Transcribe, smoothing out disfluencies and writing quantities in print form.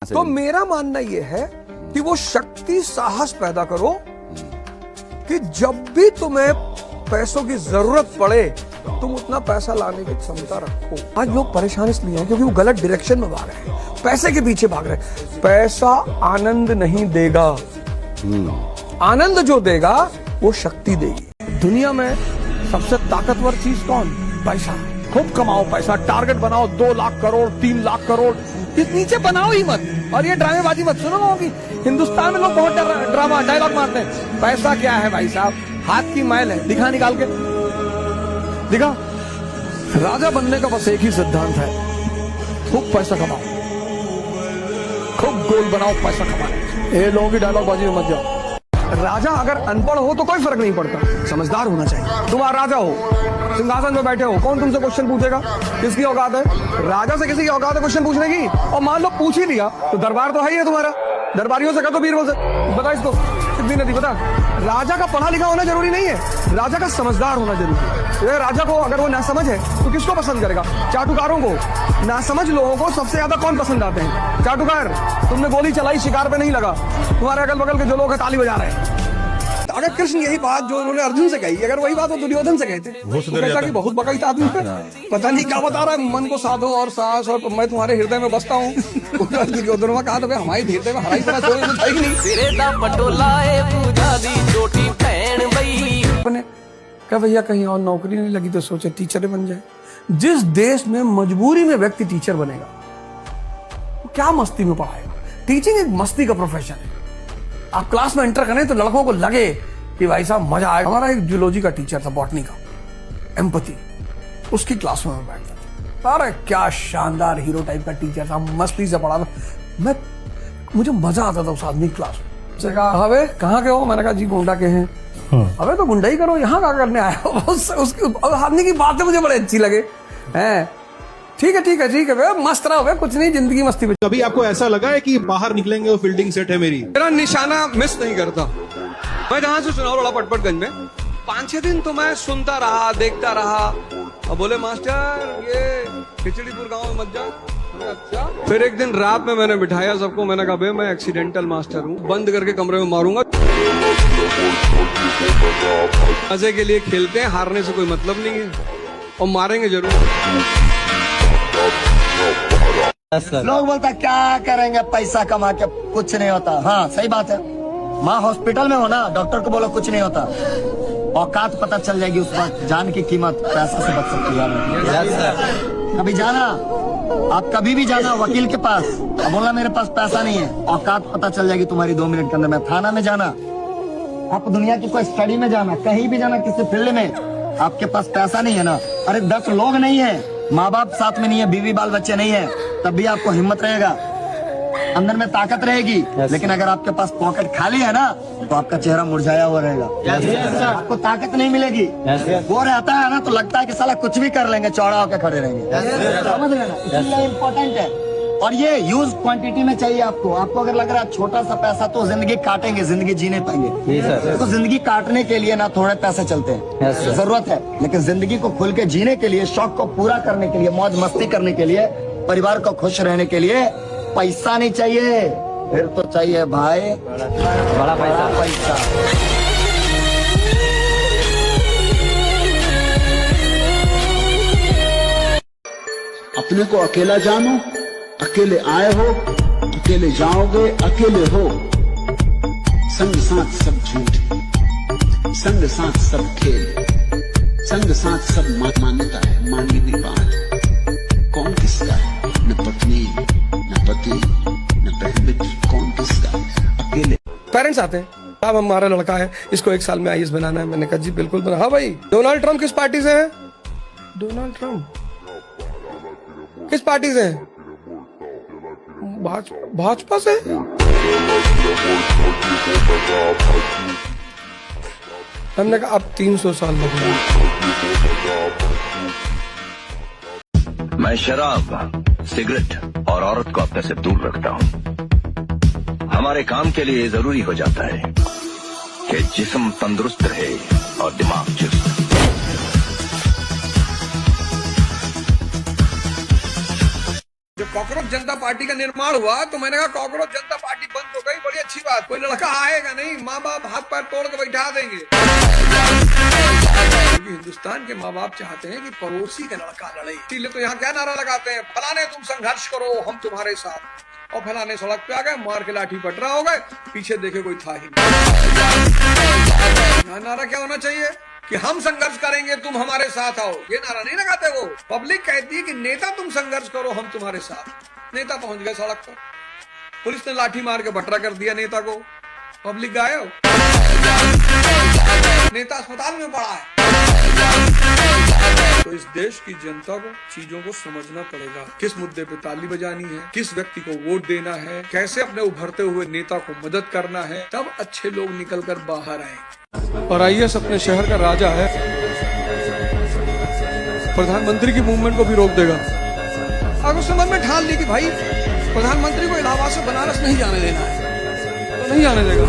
तो मेरा मानना यह है कि वो शक्ति साहस पैदा करो कि जब भी तुम्हें पैसों की जरूरत पड़े तुम उतना पैसा लाने की क्षमता रखो। आज लोग परेशान इसलिए हैं क्योंकि वो गलत डायरेक्शन में भाग रहे हैं, पैसे के पीछे भाग रहे हैं। पैसा आनंद नहीं देगा, आनंद जो देगा वो शक्ति देगी। दुनिया में सबसे ताकतवर चीज कौन? पैसा। खूब कमाओ पैसा, टारगेट बनाओ 2 लाख करोड़ 3 लाख करोड़, इस नीचे बनाओ ही मत। और ये ड्रामेबाजी मत सुनो लोगों की। हिंदुस्तान में लोग बहुत ड्रामा डायलॉग मारते हैं। पैसा क्या है भाई साहब? हाथ की मैल है, दिखा निकाल के दिखा। राजा बनने का बस एक ही सिद्धांत है, खूब पैसा कमाओ, खूब गोल बनाओ पैसा कमाओ। ये लोगों की डायलॉग बाजी में मत जाओ। राजा अगर अनपढ़ हो तो कोई फर्क नहीं पड़ता, समझदार होना चाहिए। तुम राजा हो, सिंहासन में बैठे हो, कौन तुमसे क्वेश्चन पूछेगा? किसकी औकात है? राजा से किसी की औकात है क्वेश्चन पूछने की? और मान लो पूछ ही लिया तो दरबार तो है ही है तुम्हारा, दरबारियों से कह दो बीरबल से, बता इसको सिद्धि नदी बता। राजा का पढ़ा लिखा होना जरूरी नहीं है, राजा का समझदार होना जरूरी है। राजा को अगर वो ना समझ है तो किसको पसंद करेगा? चाटुकारों को। ना समझ लोगों को सबसे ज्यादा कौन पसंद आते हैं? चाटुकार। तुमने गोली चलाई, शिकार पे नहीं लगा, तुम्हारे अगल बगल के जो लोग हैं ताली बजा रहे हैं। अगर कृष्ण यही बात जो उन्होंने अर्जुन से कही, अगर वही बात वो दुर्योधन से कहते, वो कहता कि बहुत बकायदा आदमी है, पता नहीं क्या बता रहा है, मन को साधो और साहस और मैं तुम्हारे हृदय में बसता हूँ। दुर्योधन में कहा तो हमारे हृदय में हराई तरह तो था ही नहीं। क्या भैया कहीं और नौकरी नहीं लगी तो सोचे टीचर बन जाए। जिस देश में मजबूरी में व्यक्ति टीचर बनेगा वो क्या मस्ती में पढ़ाएगा? टीचिंग एक मस्ती का प्रोफेशन है। आप क्लास में एंटर करें तो लड़कों को लगे कि भाई साहब मजा आएगा। हमारा एक जूलॉजी का टीचर था, बॉटनी का, एम्पैथी, उसकी क्लास में मैं बैठता था। अरे क्या शानदार हीरो टाइप का टीचर था, मस्ती से पढ़ा मैं, मुझे मजा आता था उस आदमी की क्लास में। उसने कहा अबे कहाँ के हो? मैंने कहा जी गोंडा के हैं। अबे तो गुंडा ही करो, यहाँ क्या करने आए हो? उसकी आदमी की बातें मुझे बड़े अच्छी लगे हैं। ठीक है ठीक है ठीक है, मस्त रहो, कुछ नहीं, जिंदगी मस्ती में। कभी आपको ऐसा लगा है कि बाहर निकलेंगे वो फील्डिंग सेट है मेरी? मेरा निशाना मिस नहीं करता। मैं जहां से चुनाव लड़ा पटपटगंज में, 5-6 दिन तो मैं सुनता रहा, देखता रहा। अब बोले मास्टर ये खिचड़ीपुर गांव में मत जा। अच्छा। फिर एक दिन रात में मैंने बिठाया सबको, मैंने कहा मैं एक्सीडेंटल मास्टर हूँ, बंद करके कमरे में मारूंगा। मजे के लिए खेलते हैं, हारने से कोई मतलब नहीं है और मारेंगे जरूर। लोग बोलता क्या करेंगे पैसा कमा के, कुछ नहीं होता। हाँ सही बात है, माँ हॉस्पिटल में हो ना, डॉक्टर को बोलो कुछ नहीं होता। औकात पता चल जाएगी उस वक्त, जान की कीमत पैसा से बच सकती है। कभी जाना, आप कभी भी जाना वकील के पास, अब बोलना मेरे पास पैसा नहीं है, औकात पता चल जाएगी तुम्हारी 2 मिनट के अंदर। मैं थाना में जाना, आप दुनिया की कोई स्टडी में जाना, कहीं भी जाना, किसी फील्ड में, आपके पास पैसा नहीं है ना, अरे 10 लोग नहीं है, माँ बाप साथ में नहीं है, बीवी बाल बच्चे नहीं है, तब भी आपको हिम्मत रहेगा, अंदर में ताकत रहेगी। लेकिन अगर आपके पास पॉकेट खाली है ना तो आपका चेहरा मुरझाया हुआ रहेगा, आपको ताकत नहीं मिलेगी। वो रहता है ना तो लगता है कि साला कुछ भी कर लेंगे, चौड़ा होकर खड़े रहेंगे। समझ लेना, इसलिए इम्पोर्टेंट है। और ये यूज क्वांटिटी में चाहिए आपको। आपको अगर लग रहा है छोटा सा पैसा तो जिंदगी काटेंगे, जिंदगी जीने पाएंगे। तो जिंदगी काटने के लिए ना थोड़े पैसे चलते हैं, जरूरत है, लेकिन जिंदगी को खुल के जीने के लिए, शौक को पूरा करने के लिए, मौज मस्ती करने के लिए, परिवार को खुश रहने के लिए पैसा नहीं चाहिए, फिर तो चाहिए भाई बड़ा पैसा। अपने को अकेला जानो, अकेले आए हो, अकेले जाओगे, अकेले हो। संग साथ सब झूठ, संग साथ सब खेल, संग साथ सब मान्यता है, मानवीय बात। कौन किसका है? न पत्नी, न पति, न बहन मित्र, कौन किसका? अकेले। पेरेंट्स आते हैं, अब हमारा लड़का है, इसको 1 साल में आईएएस बनाना है। मैंने कहा जी बिल्कुल बना। हाँ भाई, डोनाल्ड ट्रंप किस पार्टी से है? डोनाल्ड ट्रंप किस पार्टी से है? भाजपा से। हमने कहा अब 300 साल लगेंगे। मैं शराब, सिगरेट और औरत को अपने से दूर रखता हूँ। हमारे काम के लिए जरूरी हो जाता है कि जिस्म तंदुरुस्त रहे और दिमाग चुस्त। जब कॉकरोच जनता पार्टी का निर्माण हुआ तो मैंने कहा कॉकरोच जनता पार्टी बंद हो गई, बड़ी अच्छी बात, कोई लड़का आएगा नहीं, माँ बाप हाथ पैर तोड़ के बैठा देंगे। क्योंकि हिंदुस्तान के माँ बाप चाहते हैं कि पड़ोसी का लड़का लड़े, इसीलिए तो यहाँ क्या नारा लगाते हैं, फलाने तुम संघर्ष करो हम तुम्हारे साथ, और फलाने सड़क पे आ गए, मार के लाठी पटरा हो गए, पीछे देखे कोई था ही नहीं। नारा क्या होना चाहिए कि हम संघर्ष करेंगे तुम हमारे साथ आओ, ये नारा नहीं लगाते वो। पब्लिक कहती है कि नेता तुम संघर्ष करो हम तुम्हारे साथ। नेता पहुंच गए सड़क पर, पुलिस ने लाठी मार के भटरा कर दिया नेता को, पब्लिक गायब, नेता अस्पताल में पड़ा है। तो इस देश की जनता को चीजों को समझना पड़ेगा, किस मुद्दे पे ताली बजानी है, किस व्यक्ति को वोट देना है, कैसे अपने उभरते हुए नेता को मदद करना है, तब अच्छे लोग निकल कर बाहर आए। और आईएएस अपने शहर का राजा है, प्रधानमंत्री की मूवमेंट को भी रोक देगा। अगर उसने मन में ठान ली कि भाई प्रधानमंत्री को इलाहाबाद से बनारस नहीं जाने देना है, तो नहीं जाने देगा।